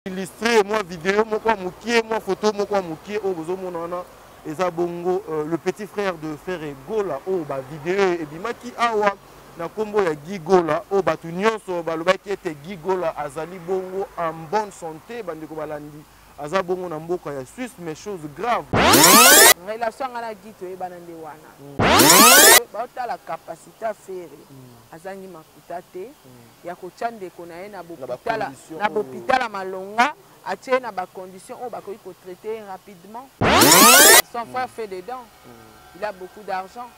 illustré moi vidéo moko mukie moi photo moko mukie o bozo monana eza bongo le petit frère de Frère Gola o ba vidéo et bimaki awa na kombo ya Gigola o batu nyonso balobaki ete Gigola azali bongo en bonne santé bandeko balandi aza bongo na mboka ya Suisse mais chose grave relation ngana gito e banande wana bauta la capacité à faire azangi makuta te ya kochande ko na ye na hôpital malonga atie na ba condition o ba ko traiter rapidement. Son frère fait des dents, il a beaucoup d'argent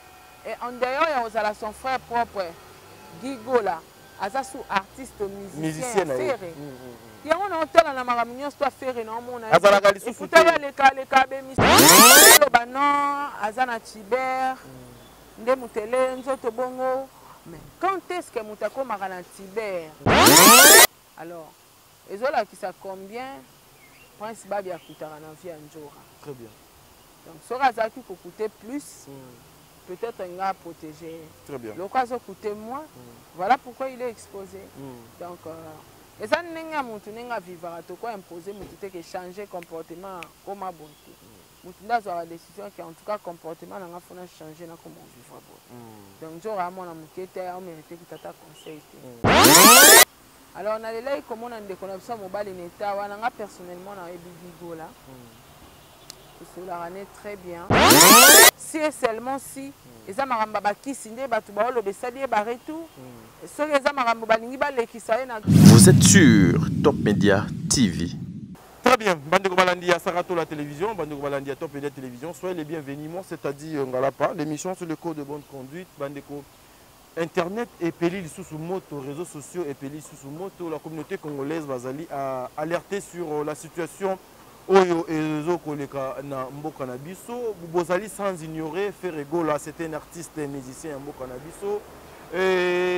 et en dehors il y a son frère propre Gigola azasu artiste musicien ferré. Il y a un hôtel à la Maramignon, soit ferré, non, mon ami. Écoutez, les cabés, le non, Azana Tiber, Nde Moutele, Nzoto Bongo. Mais quand est-ce que Moutako Marana Tiber? Alors, les autres qui savent combien, Prince Babi a coûté un vie en jour. Très bien. Donc, Sora Zaki peut coûter plus, peut-être un gars protégé. Très bien. Le cas a coûté moins. Voilà pourquoi il est exposé. Donc, et ça n'est mutu nenga vivre to quoi imposer mutu te que changer comportement comme bonté mutu ndazo la décision qui en tout cas comportement n'a pas changer na comment vivre bon donc jo ramon na mukete a mérité que tata conseil alors on a les comment on a des connexions mobile en état wana nga personnellement na Gigo là cela rane très bien si et seulement si les amaramba bakisi nde batu ba lo besali ba retour. Vous êtes sur Top Media TV. Très bien, Bandeko Balandi à Sarato la télévision, Bandeko Balandi à Top Media télévision. Soyez les bienvenus, moi c'est-à-dire Ngalapa, l'émission sur le code de bonne conduite, Bandeko Internet et Peli sous moto, réseaux sociaux et Peli sous moto, la communauté congolaise Bazali a alerté sur la situation Oyo et Rezo Koleka na Mboka na biso. Bozali sans ignorer Frère Gola, c'était un artiste et musicien à Mboka na biso.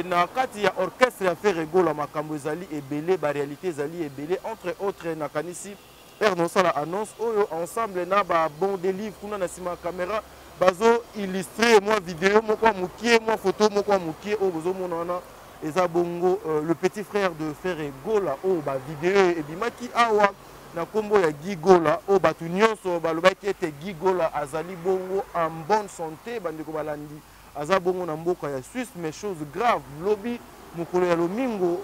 Na kati ya orchestre ya Frère Gola makambo ezali ebele ba réalité ezali ebele entre autres na kanisi erno sala annonce oyo ensemble na ba bon des livres kuna na sima caméra bazo illustrer moi vidéo moko mukie moi photo moko mukie o bozo monana eza bongo le petit frère de Frère Gola o ba vidéo e bimaki awa na kombo ya Gigola o batu nyonso balobaki ete Gigola azali bongo en bonne santé bandeko balandi aza bongo na mboka ya Suisse mais chose grave lobby mukolo ya lomingo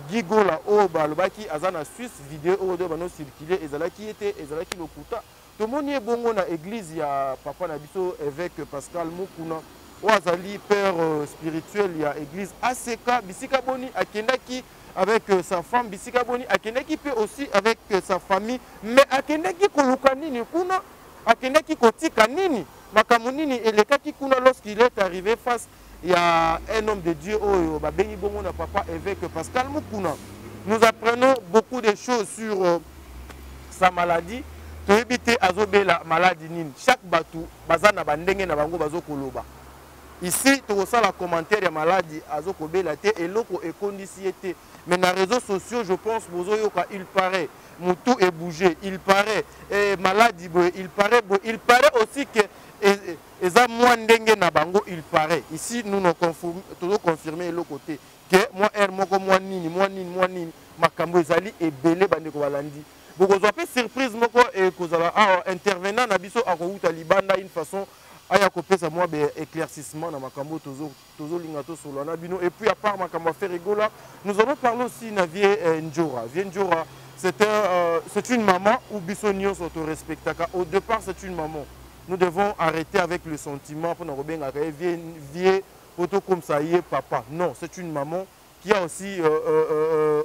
Gigola o balobaki aza na Suisse vidéo o de bano circuler ezalaki ete ezalaki lokuta tomoni bongo na église ya papa na biso évêque Pascal Mukuna o azali père spirituel ya église ACK bisika boni akendaki avec sa femme bisika boni akendaki pe aussi avec sa famille mais akendaki koluka nini kuna akendaki kotika nini Makamunini et le Kakikuna lorsqu'il est arrivé face à un homme de Dieu, Babeni Bomona Papa évêque Pascal Mukuna. Nous apprenons beaucoup de choses sur sa maladie. To éviter azobe la maladie nini. Chaque batou, bazana bandenge na bango bazo koloba. Ici, tu reçois la commentaire de maladie azoko belate et loko est conditiété. Mais dans les réseaux sociaux, je pense bozoyoka il paraît Moutou est bougé, il paraît maladie, il paraît aussi que et ça moi ndenge na bango il paraît ici nous nous confirmer le côté que moi moko moi nini makambo ezali ebele bandeko balandi boko zo pe surprise moko et kozala intervenant na biso akouta libanda une façon aya kopesa moi be éclaircissement na makambo tozo linga to solo na bino et puis à part makambo Frère Gola nous allons parler aussi na vie Njora c'est une maman ou bisonio s'auto respectaka au départ c'est une maman. Nous devons arrêter avec le sentiment pour nous rebenga vieux photo comme ça y est papa. Non, c'est une maman qui a aussi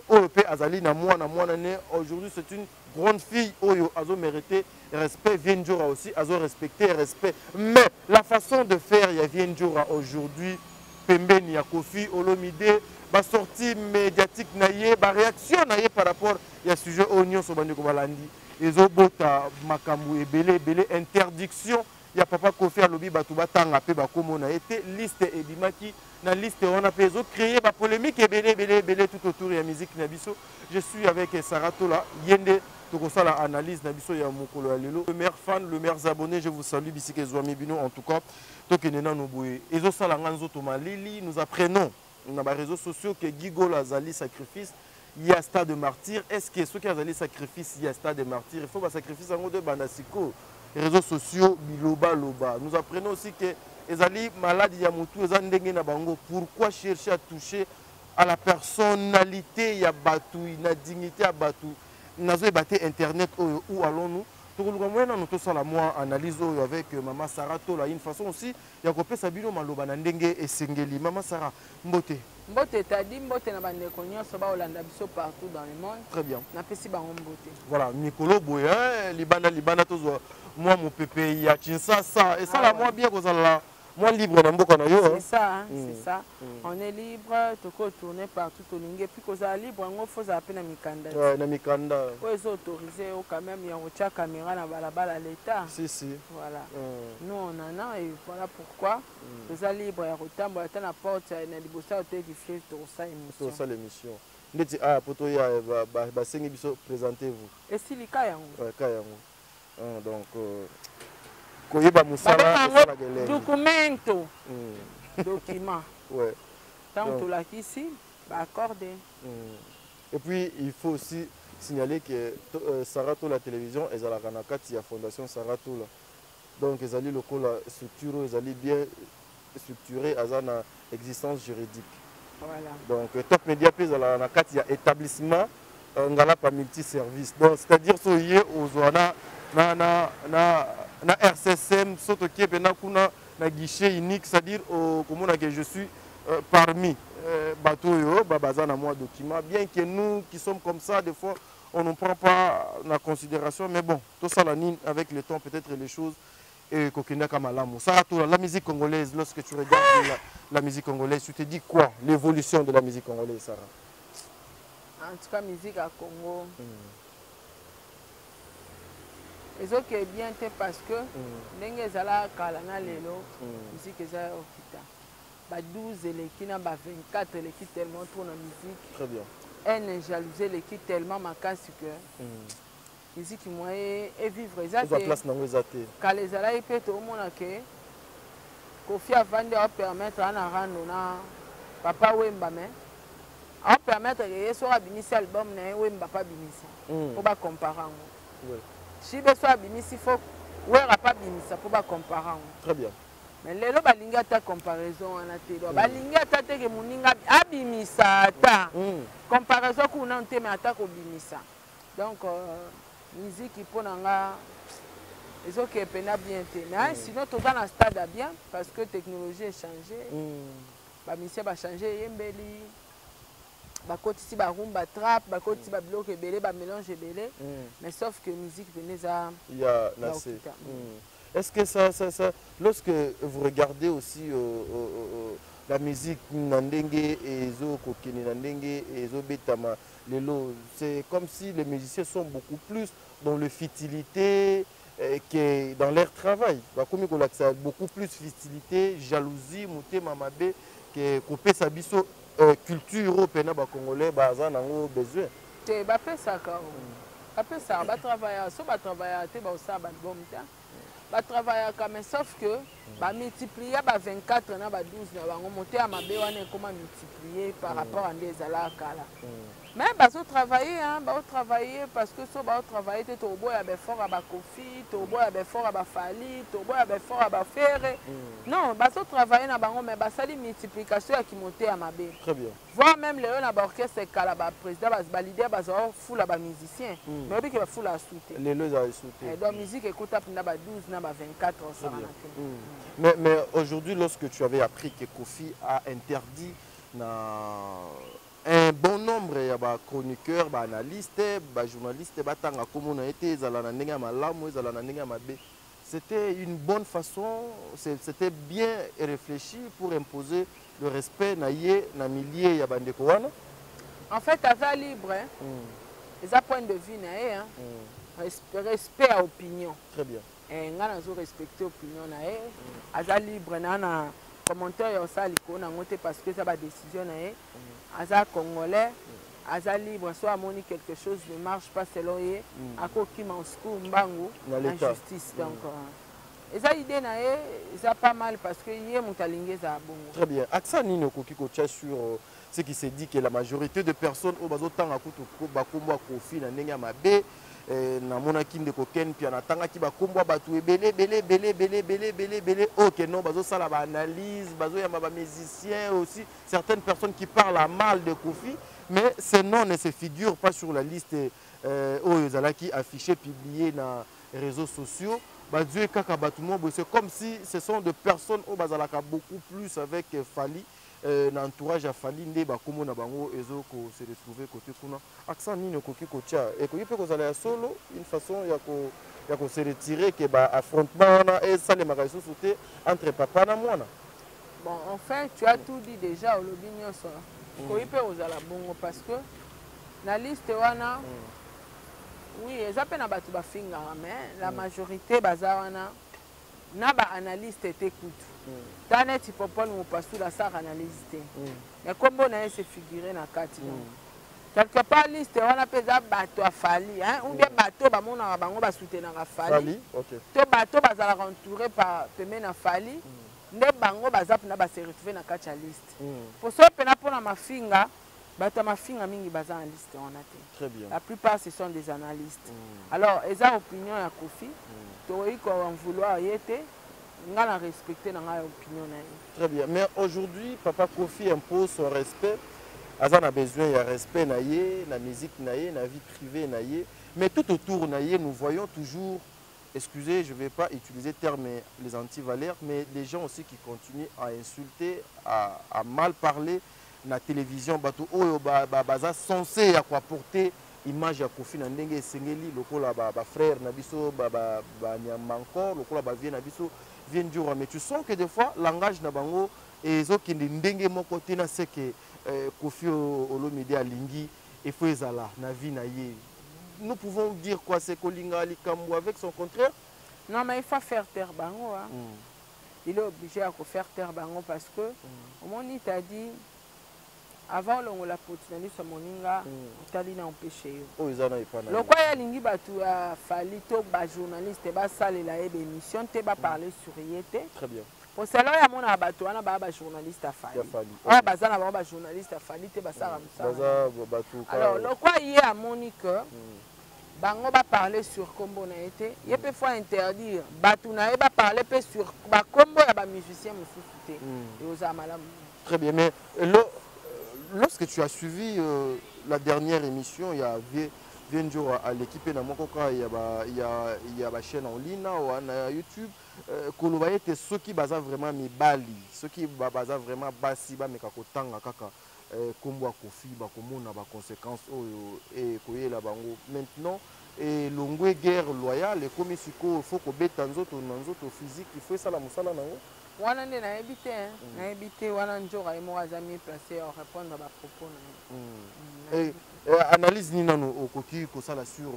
OEP Azali na moi né. Aujourd'hui, c'est une grande fille Oyo Azo mérité respect, Vienjora aussi Azo respecté respect. Mais la façon de faire il y a Vienjora aujourd'hui Pembeni ya Kofi Olomide ba sortie médiatique naie ba réaction naie par rapport il y a sujet oignon so bandeko balandi. Ezobota makambu ebele interdiction ya papa Kofi alobi batu batanga pe bakomona été liste ebimaki na liste on a peso créer ba polémique ebele tout autour ya musique na biso. Je suis avec Sarato là yende tokosa la analyse na biso ya mokolo ya lelo. Le meilleur fan, le meilleur abonné, je vous salue bisike Zwami bino en tout cas tokenena no boye. Ezo sala nganzo to malili nous apprenons na ba réseaux sociaux que Gigola azali sacrifice il y a stade de martyr. Est-ce que ceux qui ont des sacrifices, il y a stade de martyr? Il faut pas sacrifier en de banasiko. Les réseaux sociaux, biloba loba. Nous apprenons aussi que les alliés malades, il y a moutou, les andengé na bango. Pourquoi chercher à toucher à la personnalité, il y a batou, la dignité à batou. Nous avons battu Internet, où allons-nous? Nous avons tout ça la moi analyse avec Maman Sarah Tola. Une façon aussi, il y a coupé Sabino Maloba Nandenge et Sengeli. Maman Sarah, Mbote. Mbote, t'as dit Mbote n'a pas de connaissances, ça va au Landabiso partout dans le monde. Très bien. N'a pas si bon Mbote. Voilà, Nicolo Boya, Libana, tous moi mon pépé, il y a ça. Et ça, là, moi bien que ça là. Moi libre dans beaucoup c'est ça, c'est ça. On est libre, tu peux tourner partout au Lingue. Puis qu'on est libre, on faut appeler Namikanda. Ouais, Namikanda. Pour les autoriser, quand même, il y a une caméra dans la à l'État. Si. Voilà. Nous, on en a et voilà pourquoi. Nous sommes libres, il y a autant, il y a la porte, il y a des bosses qui édifié tout ça l'émission. Tout ça l'émission. Ah, pour toi, il y a 5 émissions, présentez-vous. Et si les cas, ouais, donc. Document. Ouais. Tant que là ici, accordé. Et puis il faut aussi signaler que Sarah Tola télévision est à la Ranakati, il y a Fondation Sarah Tola. Donc ils allaient la structure, ils allaient bien structurer à une existence juridique. Voilà. Donc Top Media Pays à la Ranakati, il y a établissement ngala multi-service. Donc c'est-à-dire que y aux zoana na RCSM soto qui est na guichet unique, c'est-à-dire que je suis parmi bateau babazana moi document, bien que nous qui sommes comme ça des fois on ne prend pas en considération, mais bon tout ça avec le temps peut-être les choses et kokenda kamalamu. Ça la musique congolaise, lorsque tu regardes la musique congolaise, tu te dis quoi l'évolution de la musique congolaise, Sarah? En tout cas musique à Congo. Et ce qui est bien, c'est parce que les gens kalana lelo musique eza okita. Ba 12 l'équipe na ba 24 l'équipe tellement trop na musique. Très bien. Elle jalousée l'équipe tellement makasi que musique moyen et vivre exactement. place na ngezate. Kale zala ipe to mona ke Kofi Avande va permettre à rando na papa Wemba mais on permettre que soit binisi album na Wemba pas binisi. On va comparer. Si vous avez binisi faut wera pas binisa pour pas comparer. Très bien. Mais les gens balinga ta comparaison en atelo. Balinga ta te que muninga abimisa ta. Comparaison qu'on a te mais attaque au binisa. Donc musique pour nanga les autres qui est bien te. Mais sinon tout dans un stade bien parce que la technologie a changé. Ba musique va changer yembeli. Bakoti si ba rumba trap, bakoti si ba bloc belé, ba mélange belé. Mais sauf que musique venait à il y a nassé. Est-ce que ça lorsque vous regardez aussi la musique nandenge et zo kokini nandenge et zo betama lelo, c'est comme si les musiciens sont beaucoup plus dans le futilité que dans leur travail. Comme il beaucoup plus futilité, jalousie, mouté mamabe que couper sa biso culture européenne ba congolais baza nango besoin te ba pesa ka ba pesa ba travailler so ba travailler te ba osa ba bon ta ba travailler ka mais sauf que ba multiplier ba 24 na ba 12 na bango monter à mabe wana comment multiplier par rapport à des ala kala mais ba so travailler hein ba travailler parce que so ba travailler te to boya be fort à ba Kofi to boya be fort à ba Fali to boya be fort à ba Ferre non ba so travailler na bango mais ba sali multiplication qui monter à mabe. Très bien. Voir même les na ba orchestre kala ba président ba leader ba zo fou la ba musicien mais obi que ba fou la souter les deux a souter donc musique écoute na ba 12 na ba 24 ça mais aujourd'hui lorsque tu avais appris que Kofi a interdit un bon nombre de chroniqueurs, analystes, journalistes, c'était une bonne façon, c'était bien réfléchi pour imposer le respect na milliers ya bandeko wana. En fait, à libre, les point de vue respect à opinion. Très bien. Et on a respecté l'opinion à libre na commentaire au sali parce que ça va décision aza congolais aza libre soit amoni quelque chose ne marche pas selon ye akoki mansku mbangu na justice donc eza idée na ye eza pas mal parce que ye mutalingi za bongo. Très bien. Aksa nini okoki ko tia sur ce qui se dit que la majorité de personnes au bazotanga kutu bakombo Kofi na ndenge ya mabe na mona kinde koken puis na tanga ki bakombo batu belé OK non bazo sala ba analyse bazo ya ba musiciens aussi certaines personnes qui parlent mal de Kofi mais ces noms ne se figurent pas sur la liste qui affiché publié dans les réseaux sociaux. C'est comme si ce sont des personnes qui ont beaucoup plus avec Fali, l'entourage à Fali, ils se retrouver côté kuna. Accent ni ne koki kocha. Et qu'on peut aller solo, une façon il y a se retirer que affrontement et ça les magasins sauter entre papa et moi. Bon, en fait, tu as tout dit déjà au lobinyo ça. Qu'on peut aux ala bongo parce que la liste wana. Oui, ils appellent à battre finga, mais la majorité bazawana n'a pas analyste écoute. Dans les types nous passe sous la salle analyste. Mais comme on a se figurer dans carte. Quelque part liste on appelle ça bateau à Fali, hein, ou bien bateau ba mon na bango ba soutenir na Fali. OK. To bateau bazala entouré par pemé na Fali. Nde bango bazap na ba se retrouver na carte liste. Pour ça pena pour na mafinga Très bien. La plupart, ce sont des analystes. Alors, ils ont opinion à Kofi. Tu as vouloir y être. On a respecté l'opinion. Très bien. Mais aujourd'hui, Papa Kofi impose son respect. Il a besoin de respect dans la musique, dans la vie privée. Mais tout autour, nous voyons toujours, excusez, je ne vais pas utiliser le terme les anti-valeurs, mais des gens aussi qui continuent à insulter, à mal parler. La télévision bato oyo baza censé ya quoi porter image ya Kofi na ndenge esengeli lokola ba frère na biso ba nyama encore lokola ba vie na biso vient dur mais tu sens que des fois langage na bango ezokende ndenge moko te na c'est que Kofi Olomide alingi et faut ezala na vie na ye. Nous pouvons dire quoi c'est kolinga likambo avec son contraire? Non mais il faut faire taire bango hein. Il est obligé à faire taire bango parce que au moment il t'a dit avant la potinaliste moninga tali na empêché oh izana ipana le quoi ya lingi batu a fali to ba journaliste ba salela e émission te ba parler sur yete très bien pour cela ya mona batu wana ba journaliste a fali ah bazana ba journaliste a fali te ba sala baza batu alors le quoi y a monique bango ba parler sur kombo na été ye peut faut interdire batu na e ba parler pe sur ba kombo ya ba musicien mususu te et aux amalam très bien mais lorsque tu as suivi la dernière émission, il y a Vienjo à l'équipe na Mokoka, il y a la chaîne en ligne ou YouTube. Koloba était ceux qui basaient vraiment mes bali, ceux qui basaient vraiment basi ba mekakotanga kaka kombo Kofi ba komona ba conséquences et koye la bango. Maintenant et l'ongwe guerre loyale comme siko faut ko betanzoto nanzoto physique, il faut ça la musala nango. Wana nde na ebité wana njoka emo azami placé à répondre à propos na analyse ni nano okoki ko sala sur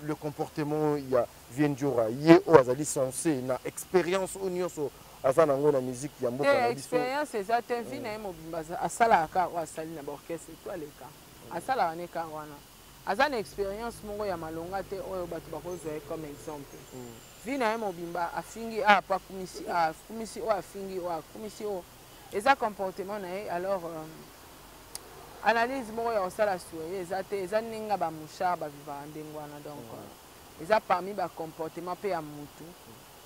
le comportement ya Vienjora ye o azali censé na expérience onyoso azana ngo na musique ya mboka na biso expérience ezate vie na emo bimbaza asala ka wa sali na orchestre to aleka asala wane ka wana azana expérience mongo ya malonga te oyo batu bakozwa comme exemple vina ye mobimba afingi pa kumisi o afingi o kumisi o eza comportement na ye alors analyse moko ya osala sur ye eza te eza ninga ba mouchard ba vivant ndenge wana donc eza parmi ba comportement pe ya mutu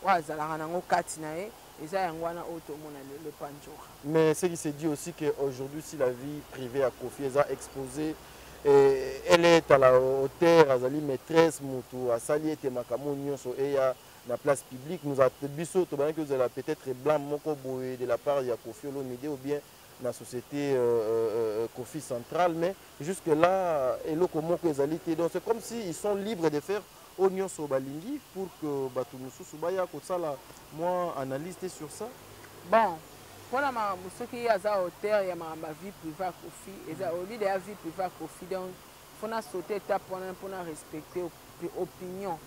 o azalaka nango kati na ye eza yango wana oyo tomona le panjoka. Mais ce qui se dit aussi que aujourd'hui si la vie privée à Kofi eza exposée elle est à la hauteur azali maîtresse mutu asali ete makambo nyonso eya la place publique nous a biso to que vous avez peut-être blanc moko boye de la part de Kofi Olomide ou bien la société Kofi Central mais jusque là eloko moko ezalité donc c'est comme si ils sont libres de faire oignon so balingi pour que batu mususu baya ko sala moi analyste sur ça bon pour la soki aza hauteur ya ma vie privée à Kofi eza au lieu de la vie privée à Kofi donc faut na sauter étape pour na respecter opinion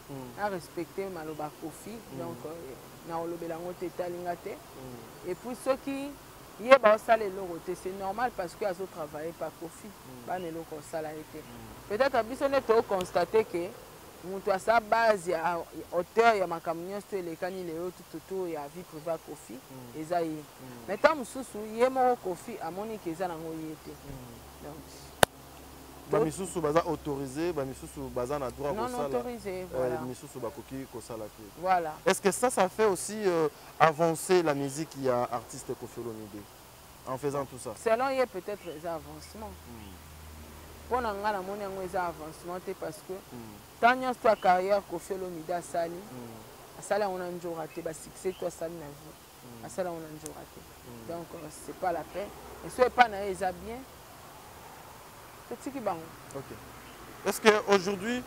à respecter maloba Kofi donc na olobela ngote talinga te et puis ceux qui yé ba sala eloko te c'est normal parce que azo travailler par Kofi ba neloko sala été peut-être biso ne to constater que mutu asa base ya auteur ya makambo nyonso elekani lelo tututu ya vie privée Kofi eza ye mais tant mosusu ye moko Kofi amoni ke eza nango ye te donc bamisusu baza autorisé bamisusu baza na droit non kosala autorisé voilà misusu bakoki kosala te voilà est-ce que ça fait aussi avancer la musique ya artiste Koffi Olomide en faisant tout ça selon ye peut-être eza avancement pour nga na moni yango eza avancement te parce que tant nyonso to carrière Koffi Olomide asali asali yango na nzora te basuccès to asali na vie asali yango na nzora te donc c'est pas la peine et so epa na ye eza bien totiki bango. Ok. Est-ce qu'aujourd'hui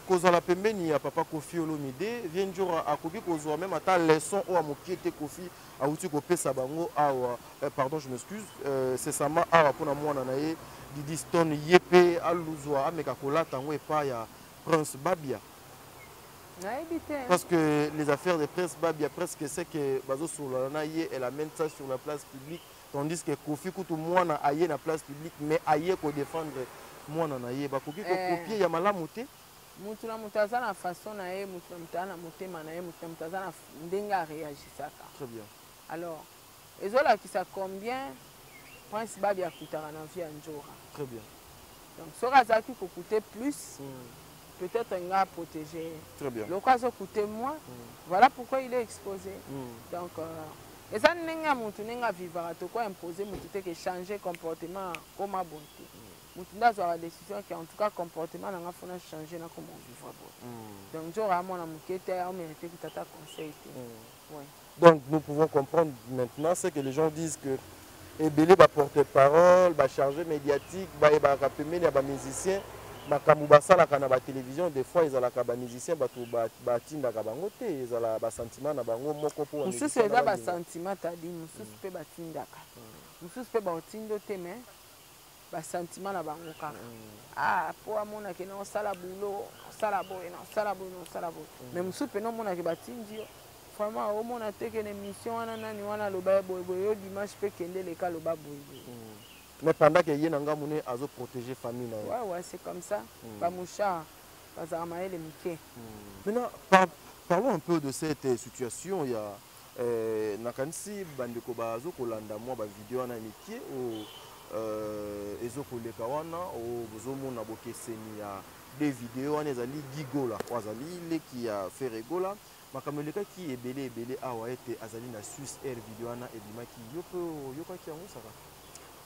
kozala pembeni ya papa Koffi Olomide vient jour akoki kozwa même ata leçon o amoki ete Koffi auti kopesa bango awa pardon je m'excuse c'est sama awa pona mwana na ye Didi Stone yepe aluzwa ameka kolata ngo epa ya Prince Babia. Parce que les affaires de Prince Babia presque c'est que bazo sur la ye elle amène ça sur la place publique tandis que Koffi kutu mwana aye na place publique mais aye ko défendre mwana na ye bakoki ko copier ya malamu te. Mutu na mutu aza na façon na ye mutu na mutu na motema na ye mutu na mutu aza na ndenge aréagisaka. Très bien. Alors ezolakisa combien Prince Babia akutaka na vie ya nzora. Très bien. Donc soki azalaki kokuter plus peut-être nga protéger. Très bien. Le cas coûter moins. Voilà pourquoi il est exposé. Donc et ça n'enga mutu n'enga vivre to quoi imposer mutu te que changer comportement comme a bonté. Mutu ndazo la décision qui en tout cas comportement n'anga fona changer na comment vivre bon. Donc j'aurai mon amukete a mérité que tata conseil. Ouais. Donc nous pouvons comprendre maintenant ce que les gens disent que Ebele va porter parole, va charger médiatique, va rappeler les musiciens. Makambu basalaka na ba télévision des fois ils alaka ba musicien bato batinda ka bango te ezala ba sentiment na bango moko po mususu eza ba sentiment tadi mususu pe batindaka mususu pe ba otindo te mais ba sentiment na bango kaka ah po amona ke na sala bulo sala boy na sala bulo sala boy mais mususu pe no mona ke batindi vraiment o mona te ke émission wana nani wana loba boy boy yo dimanche pe kende le ka loba boy mais pendant que Yenanga Mouné a protégé la famille. Ouais, c'est comme ça. Bamoucha, Bazaramaël et Miké. Maintenant, parlons un peu de cette situation. Il y a Nakansi, Bandeko Bazo, Kolanda, moi, vidéo en amitié, ou Ezoko Lekawana, ou Bozomo Naboke Senia, des vidéos, on est allé Gigola, Wazali, qui a fait Regola. Makameleka qui est belé, a été Azali na Suisse Air vidéo, et Bimaki, Yoko qui a moussara.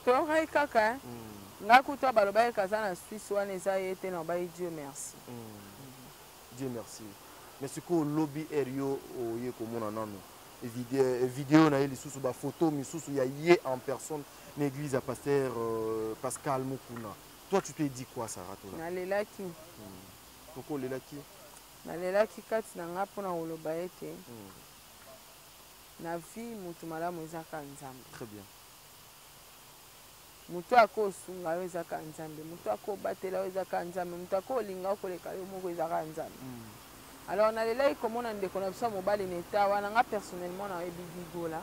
Torai kaka ngakuta baloba kaza na Suisse wana eza yete na bayi Dieu merci. Dieu merci. Mais ce que lobby aérien oye komona nano vidéo na eli susu ba photo misusu ya ye en personne l'église à pasteur Pascal Mukuna. Toi tu te dis quoi Sarah toi? Na lelaki. Pourquoi lelaki? Na lelaki kati na ngapo na oloba ete. Na vie mutu malamu ezaka nzambe. Très bien. Mutu akosunga yo ezaka nzambe mutu akobatela yo ezaka nzambe mutu akolinga koleka yo moko ezaka nzambe. Alors na lelai komona ndeko na biso mobali neta wana nga personnellement na yebi Gigola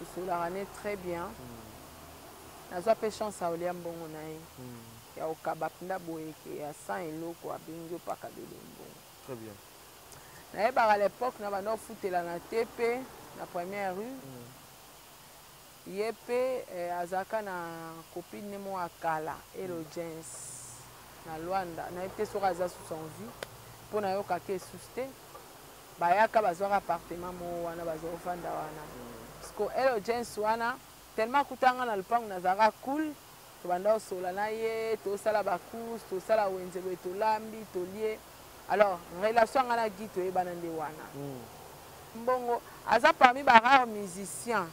esolaka très bien nazwa pe chance aolia mbongo na ye ya okaba mpunda boyeke ya 100 eloko abengi yo paka bele mbongo. Très bien. nayebaka l'époque na banda ofutela na te mpe na première rue ye mpe azalaka na copine mo akala Elogence na Luanda nayebi te soki aza sous son vie mpo nayokaki esusu te bayaka bazwaka appartement mo wana bazwa ofanda wana parceke Elogence wana tellement akutanga na lupango nazalaka cool tobanda osola na ye tosala bacourse tosala wenze boye tolambi tolie alors relation anga na Guy toyebana nde wana mbongo aza parmi barare musicien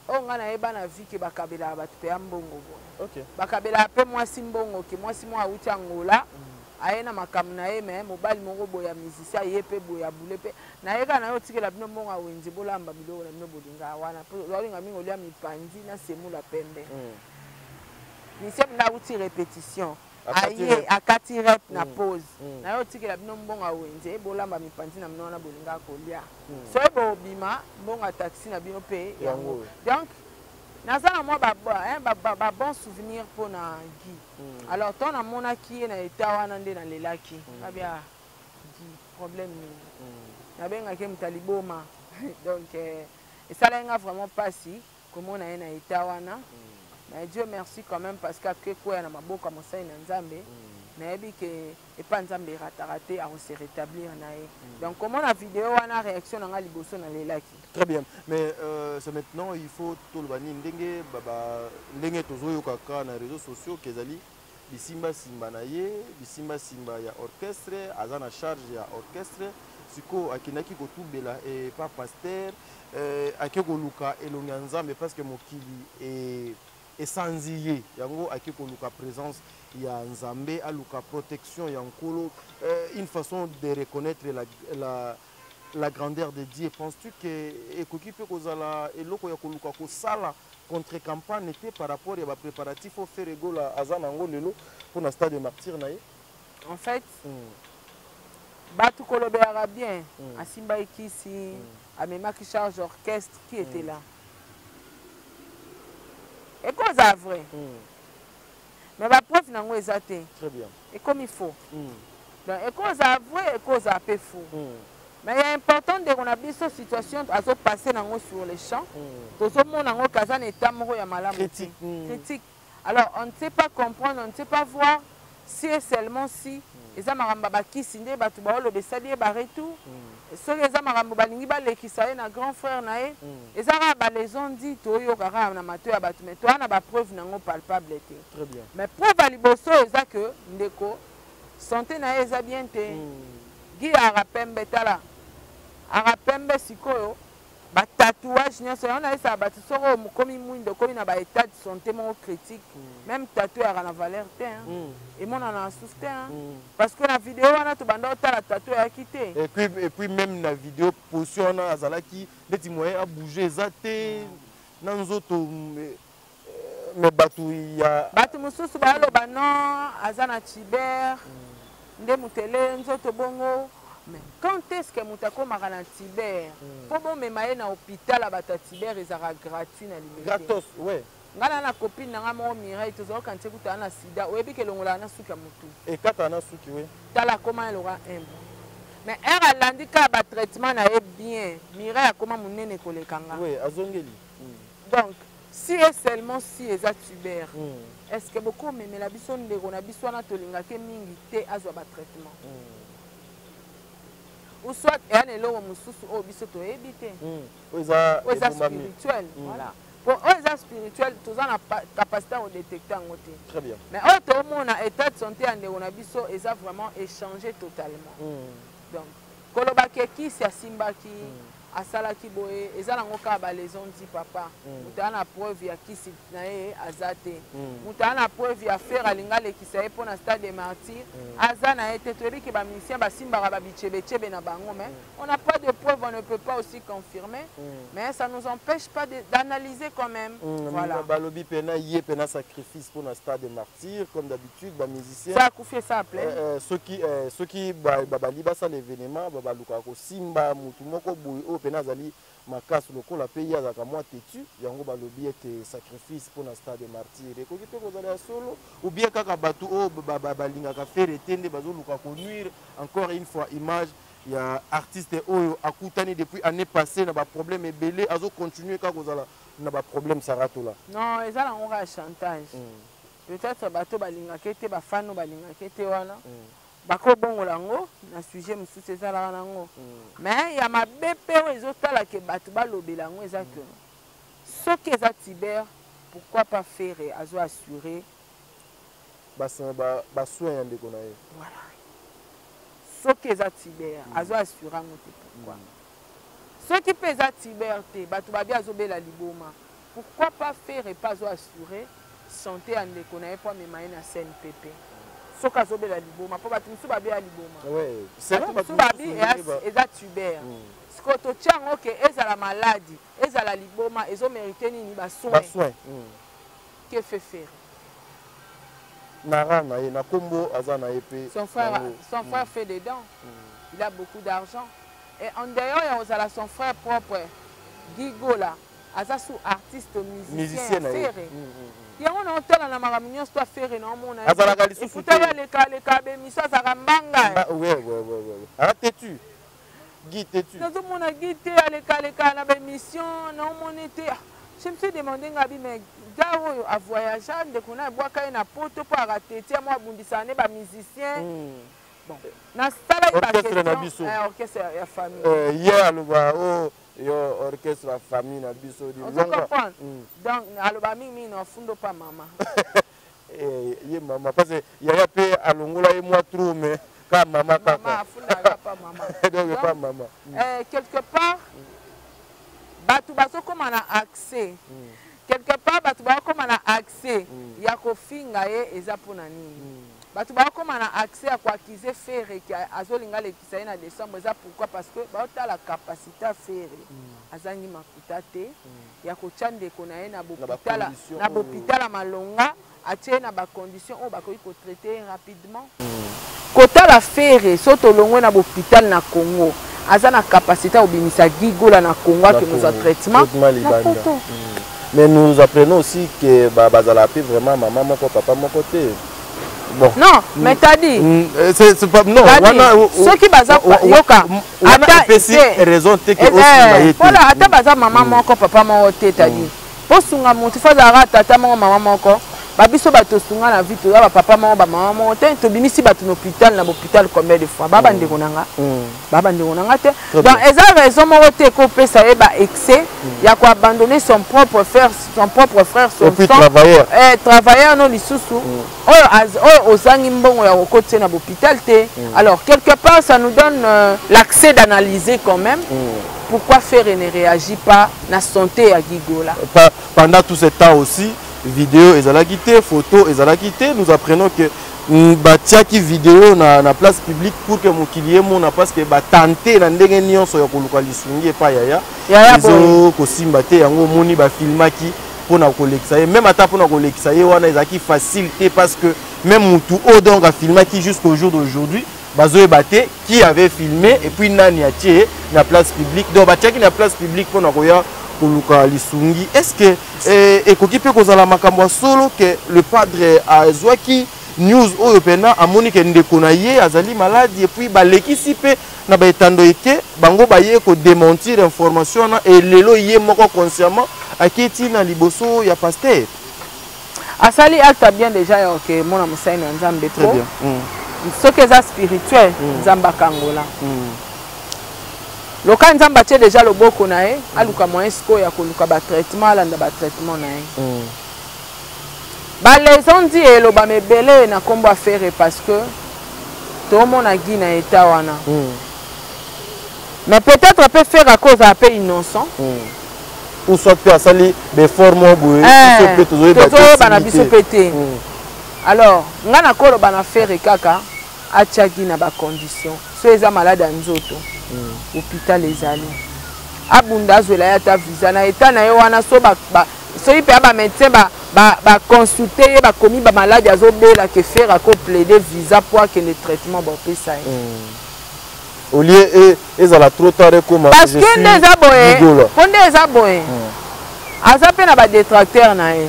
oyo nga nayeba na vie ke bakabelaka bato mpe ya mbongo boye bakabelaka mpe mwasi mbongo ke mwasi mo awuti angola aye na makambo na ye me mobali moko boye ya musicien aye mpe boye ya bule mpe nayeka na ye otikela bino mbongo awenze bolamba biloko na bino bolinga wana mpo olinga mingi olia mipanzi na semula pembe musicien bino awuti répétition aye akati rep na pose na yo otikela bino mbongo awenze ebolamba mipanzi na bino wana bolinga kolia so ebobima mbongo taxi na bino mpe yango donc Nazana moi bon souvenir pour na Guy. Alors ton a mona qui na eta wana nde na lelaki. Babia problème ni. Na benga ke mutaliboma. Donc et ça là vraiment pas si comment on a na eta wana. Mais Dieu merci quand même parce que quoi na maboka mosai na Nzambe. Na yebi ke et pas Nzambe raté à se rétablir na ye. Donc comment la vidéo wana réaction na liboso na lelaki. Très bien, mais c'est maintenant il faut tout le bani ndenge baba ndenge tozoyo kaka na réseaux sociaux kezali bisimba simba na ye bisimba simba ya orchestre azana charge ya orchestre siko akinaki kotubela et pas pasteur akeko luka elonga Nzambe parce que mokili et sanziye yango akeko luka présence ya Nzambe aluka protection ya nkolo une façon de reconnaître la grandeur de Dieu. Penses-tu que ekoki pe kozala eloko ya koluka ko sala contre campagne était par rapport à préparatif au faire gola azana ngo lelo pour na stade de martyr na ye? En fait, batu kolobera bien asimba ikisi amema qui charge orchestre qui était là. Et cause à vrai. Mais la preuve n'a pas été. Très bien. Et comme il faut. Donc, et cause à vrai et cause à peu faux. Mais il est important de qu'on a vu cette situation à se passer sur les champs. Tout le monde a un état critique. Alors, on ne sait pas comprendre, on ne sait pas voir si et seulement si. Et ça m'a ramba qui sinde batu ba lo besali ba retour. Ce que ça m'a ramba balingi ba le qui ça na grand frère na e. Et ça ba les ont dit to yo kaka na mato ya batu mais to na ba preuve nango palpable té. Très bien. Mais preuve à liboso eza que ndeko santé na eza bien té. Gi arapembe tala. Arapembe sikoyo ba tatouage nyonso on a ça ba tsoro mukomi mwindo komi na ba état de santé mon critique. Même tatouage a la valeur té. Et mon en a soutien parce que la vidéo on a tout banda la tatouage a quitté. Et puis même la vidéo position on a azalaki neti moyen a bouger zaté nanzoto mais batu ya batu mususu ba lo ba non azana Tiber nde mutele nzoto bongo. Mais quand est-ce que Moutako Marana Tiber pour bon me maye na hôpital à bata Tiber ils sera gratuit na limité. Gratos, ouais. Ngana na copine na mo Mireille tozo quand tu kuta na sida oyebi ke longola na suka mutu. Et kata na suki oui. Tala comment elle aura un. Mais elle a l'handicap ba traitement na e bien. Mireille a comment munene kolekanga. Oui, azongeli. Donc si et seulement si eza Tiber. Est-ce que beaucoup mais la biso ndeko na biso na tolinga ke mingi te azwa ba traitement. Ou soit un élo mususu au bisoto ebité. Oza spirituel. Voilà. Pour oza spirituel, tous en a capacité à détecter en côté. Très bien. Mais autre monde a état de santé en on a biso et ça vraiment échangé totalement. Donc, kolobake ki si asimba ki asala ki boye eza nango ka ba les on dit papa. Mutana preuve ya kisi na ye azate. Mutana preuve ya faire alingale ki sa pour na stade de martyr. Azana été tobi ki ba musicien ba simba ba bichebe na bango mais on n'a pas de preuve, on ne peut pas aussi confirmer. Mais ça nous empêche pas d'analyser quand même. Voilà. Balobi pena yé pena sacrifice pour na stade de martyr comme d'habitude ba musicien. Ça a couffé ça plein. Ceux qui ba liba ça l'événement ba luka ko simba mutu moko boui pena zali makasi lokola pe yazaka mwa tetu yango balobi ete sacrifice pour na stade de martyr ekoki pe kozala solo ou bien kaka batu o balingaka faire etende bazoluka ko nuire encore une fois image ya artiste oyo akutani depuis année passée na ba problème ebele azo continuer kaka kozala na ba problème saratola. Non ezala on a chantage. Peut-être bato balingaka te ba fano balingaka te wana. Bako bongo lango na sujet mususu ezala nango mais ya mabepe o ezotala ke bato balobela ngo ezaka soki eza Tiber pourquoi pas faire azo assurer ba soin ya ndeko na ye. Voilà soki eza Tiber azo assurer ngo te pourquoi soki pe eza Tiber te bato babi azobela liboma pourquoi pas faire et pas azo assurer santé ya ndeko na ye po memaye na scène pepe. Soka zobela liboma po batu musu babe ya liboma. Ouais, c'est batu babi eza Tiber. Siko to tiango ke ezala maladie, ezala liboma, ezo mériter nini ba soin. Ba soin. Que fait faire? Nara na ye na kombo azana épée. Son frère fait des dents. Il a beaucoup d'argent et en dehors il y a son frère propre Guigola aza sous artiste musicien na faire yango na otala na makambo nyonso to afere na omona azalaka lisusu te aleka bemission azalaka mbanga tetu Guy tetu nazomona Guy te aleka na bemission na omona te je me suis demandé ngabi mais gars oyo a voyagé ndeko na ebwaka ye na poto mpo akateti ya mwa abundisa ne bamusicien bon na sala orchestre ya famille ye aloba o yo orchestre ya famille na biso donc aloba mingi na fundo pa mama ye mama parce que yaya mpe alongola ye mwa trop mais ka mama kaka afundaka pa mama donc pas mama quelque part bato bazokoma na accès quelque part bato bakoma na accès ya kofinga ye eza mpona nini bato bakoma na accès ya koakize fere ki azolinga lekisa ye na décembre eza pourquoi parce que baotala capacité ya fere azangi makuta te ya kotya ndeko na ye na bopital ya malonga atie ye na bacondition oyo bakoki kotraite rapidement kotala fere so tolongwe na bopital na Congo aza na capacité obimisa gigola na Congo que nous a traitement mais nous apprenons aussi que bazala pe vraiment maman moko papa moko te bon non mais t'as dit c'est pas non ceux qui baza yoka ata raison te que aussi voilà ata baza maman moko papa moko te t'as dit posunga mutu fazara tata moko maman moko babiso bato sunga na vie to ya papa moko ba maman moko te to bimisi bato na hôpital combien de fois baba ndeko nanga te donc eza raison moko te ko pesa ye ba excès ya ko abandonner son propre frère son travailleur no lisusu oyo ozangi mbongo ya kokote na hôpital te alors quelque part ça nous donne l'accès d'analyser quand même pourquoi Ferre ne réagit pas na santé à Gigola pendant tout ce temps aussi vidéo ezalaki te photo ezalaki te nous apprenons que batiaki vidéo na place publique pour que mokili ye mona parce que batante na ndenge nyonso ya koluka lisungi epai yaya ezo kosimba te yango omoni bafilmaki mpona kolekisa ye même ata mpona kolekisa ye wana ezalaki facile te parce que même mutu oyo donc afilmaki jusqu'au jour d'aujourd'hui bazoyeba te qui avait filmé et puis nani atie na place publique donc batiaki na place publique mpona koya koluka lisungi. Est-ce que ekoki pe kozala makambo solo que le padre azwaki news oyo pena amoni ke ndeko na ye azali malade et puis balekisi pe na baetando eke bango baye ko démentir information na et lelo ye moko consciemment aketi na liboso ya pasteur asali acte bien déjà que mona musaini nzambe très bien ce que ça spirituel nzamba kangola le cas nzamba tie déjà le boko na ye aluka moyen siko ya koluka ba traitement alanda ba traitement na ye ba les on dit elo ba mebele na kombo affaire parce que tout mon a Guy na état wana mais peut-être peut faire à cause un peu innocent ou soit peut asali des formes boue peut toujours bana biso pété alors ngana kolo bana faire kaka atia Guy na ba condition so eza malade nzoto hôpital ezali abunda zwela ya ta visa na état na ye wana so so ipe ba médecin ba consulter ye ba komi ba malade azobela ke faire à plaider visa pour que le traitement ba pesa ye au lieu ezala trop tard comme parce que ndeza boye ponde eza boye aza pe na ba détracteur na ye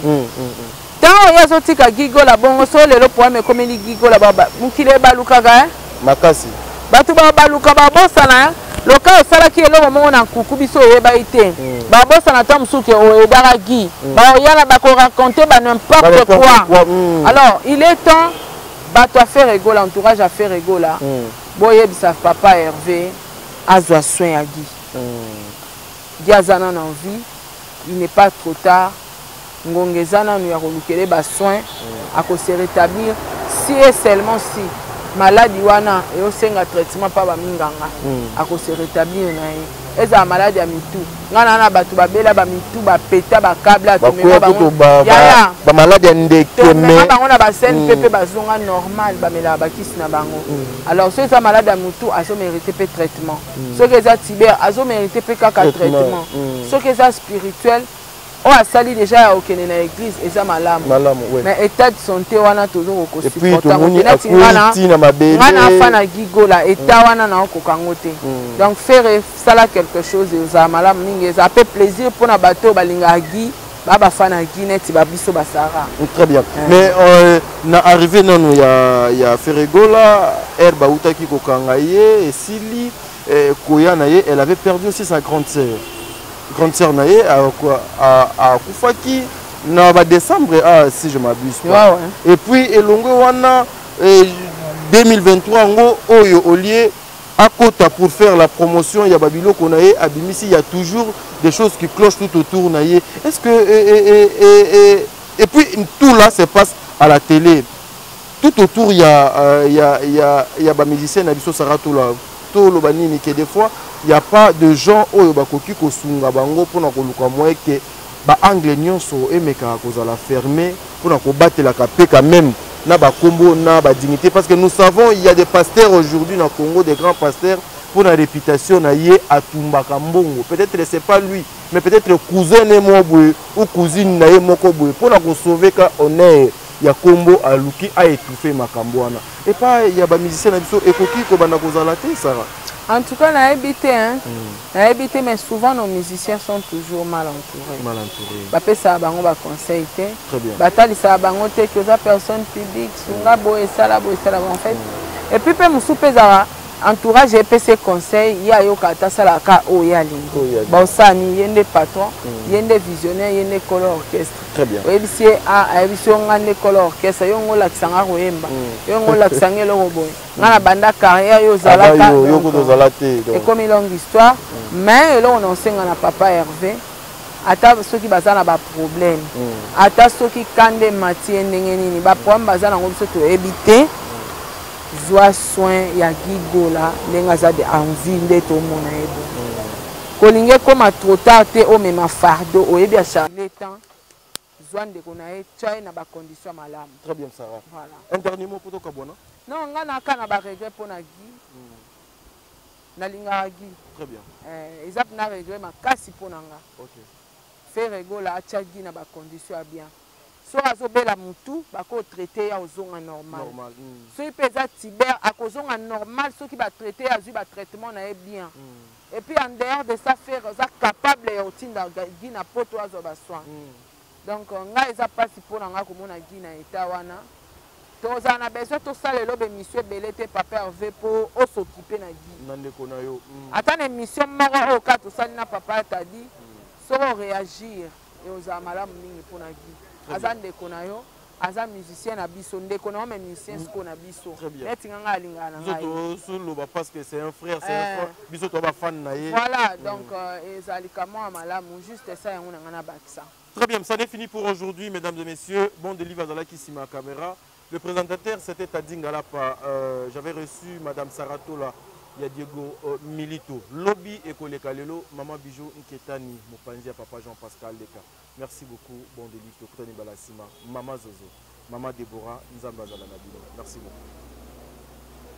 tant oyo azotika gigola bongo so lelo poame komeli gigola mukile balukaka makasi bato baluka babosana loka osalaki eloko moko na nkuku biso oyeba ite babosana ta mosuki oyedaka Guy baoyala bakoraconte ba n'importe quoi alors il est temps bato affaire egola entourage affaire egola boyebisa papa Hervé azwa soin ya Guy Guy aza nanu en vie il n'est pas trop tard ngonga eza nanu ya kolukele basoin akose rétablir si et seulement si maladie wana et au senga traitement pas ba minganga akose rétablir na ye eza maladie ya mitu ngana na batu babela ba mitu ba peta ba câble atomema ba maladie ya ndeke mais ba ngona ba scène pepe bazonga normal ba mela ba kisi na bango alors ce eza maladie ya mitu azo mériter pe traitement ce que eza tiber azo mériter pe kaka traitement ce que eza spirituel Oh, a sali déjà au Kenya na église et ça malam. Mais état de santé wana toujours au et puis tout le monde a couru na mabele. Ngana fana gigola état wana na ko kangote. Donc faire ça quelque chose za malam mingi ça fait plaisir pour na bateau balinga gi baba fana gi net ba biso basara. Très bien. Mais na arrivé nanu ya Ferregola herba utaki ko kangaye et Sili Koya naye elle avait perdu aussi sa grande sœur naye à Koufaki na décembre si je m'abuse pas. Et puis elongo wana 2023 ngo oyo olié à Kota pour faire la promotion ya babilo konaye abimisi il y a toujours des choses qui clochent tout autour naye. Est-ce que et puis tout là se passe à la télé. Tout autour il y a ba musicien na biso Sarato là. Tout le banini que des fois il n'y a pas de gens au bakoki ko sunga bango pour na koluka moye que ba angle nyonso emeka kozala fermé pour na ko battre la capé quand même na ba kombo na ba dignité parce que nous savons il y a des pasteurs aujourd'hui dans Congo des grands pasteurs pour la réputation na yé atumbaka mbongo peut-être c'est pas lui mais peut-être cousin ne mobwe ou cousine na yé moko boye pour na ko sauver ka honneur ya kombo aluki a étouffé makambo wana et pas il y a ba musicien na biso ekoki ko bana kozala te ça. En tout cas, na habité, hein. Na habité, mais souvent nos musiciens sont toujours mal entourés. Mal entourés. Bapé ça bango ba conseil te. Très bien. Batali ça bango te que za personne publique, sunga boy ça là en fait. Et puis pe musu pezara entourage et PC conseil, ya yo kata sala ka o ya lingo. Ba osani yende patron, yende visionnaire, yende color orchestre. Très bien. Oui, si a émission ngane color orchestre, yo ngola kisanga royemba. Yo ngola kisanga lo boy. Ngana banda carrière yo zalaka. Yo ko zalate. Et comme une longue histoire, mais là on enseigne à papa Hervé. Ata ceux qui basent na ba problème. Ata ceux qui kande matière ndenge nini, ba problème basent na ngobiso to éviter. Joie soin ya gigola lenga za de envie ndeto mona ebo kolinge koma trop tard te o mema fardo o yebi a charler temps joie ndeko na e tchai na ba condition malamu. Très bien ça. Voilà. Un dernier mot pour toi Kabona. Non ngana kana ba regret pona gi na linga gi. Très bien. Ezap na regret makasi pona nga. OK. Faire regola a tchagi na ba condition a bien. So azobela mutu bako traiter ya ozonga normal. Normal. So ipeza tiber akozonga normal so ki ba traiter azu ba traitement na e bien. Et puis en dehors de ça faire ça capable ya otinda gina poto azo ba soin. Donc nga eza pasi pona nga komona gina eta wana. Toza na besoin to sala lobe monsieur belete papa Hervé pour s'occuper na gi. Nandeko na yo. Atane mission moko o ka to sala na papa t'a dit so réagir et aux amalamu mingi pona gi. Aza ndeko na yo aza musicien na biso ndeko na mais musicien sko na biso neti nganga alinga na ngai solo parce que c'est un frère biso to ba fan na ye voilà donc ezalika moi malamu juste ça yango na bakisa. Très bien, ça n'est fini pour aujourd'hui mesdames et messieurs. Bon délivre dans la Kissima caméra. Le présentateur c'était Tadingalapa. J'avais reçu madame Saratola. Il y a Diego Milito, Lobby et Kolekalelo, Maman Bijou Nketani, Mopanzi à Papa Jean-Pascal Leka. Merci beaucoup, bon délivre, Tokutani Balasima, Maman Zozo, Maman Déborah, Nzamba Zalanabino. Merci beaucoup.